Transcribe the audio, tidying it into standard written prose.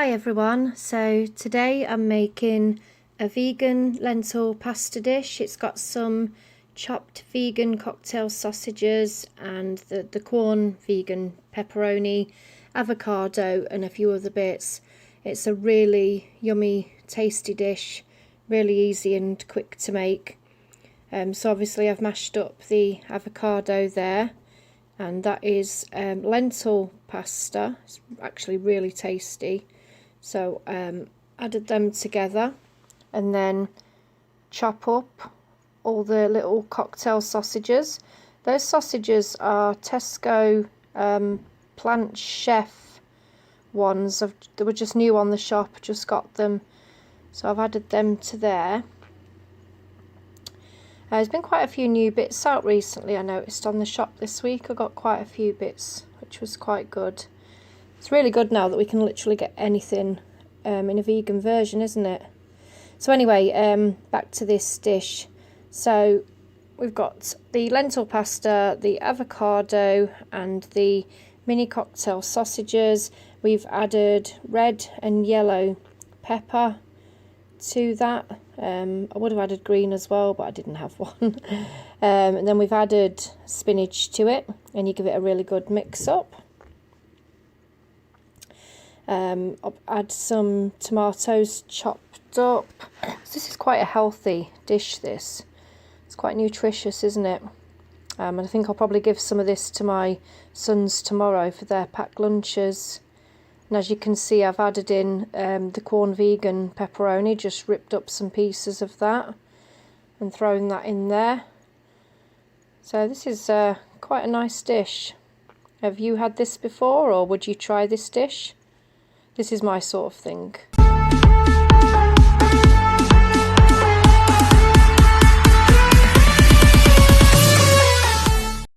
Hi everyone, so today I'm making a vegan lentil pasta dish. It's got some chopped vegan cocktail sausages and the Quorn vegan pepperoni, avocado and a few other bits. It's a really yummy, tasty dish, really easy and quick to make. So obviously I've mashed up the avocado there, and that is lentil pasta. It's actually really tasty. So added them together and then chop up all the little cocktail sausages. Those sausages are Tesco Plant Chef ones. They were just new on the shop, just got them. So I've added them to there. There's been quite a few new bits out recently, I noticed on the shop this week. I got quite a few bits, which was quite good. It's really good now that we can literally get anything in a vegan version, isn't it? So anyway, back to this dish. So we've got the lentil pasta, the avocado and the mini cocktail sausages. We've added red and yellow pepper to that. I would have added green as well, but I didn't have one. And then we've added spinach to it, and you give it a really good mix up. I'll add some tomatoes chopped up. So this is quite a healthy dish, this. It's quite nutritious, isn't it? And I think I'll probably give some of this to my sons tomorrow for their packed lunches. And as you can see, I've added in the Quorn vegan pepperoni, just ripped up some pieces of that and thrown that in there. So this is quite a nice dish. Have you had this before, or would you try this dish? This is my sort of thing.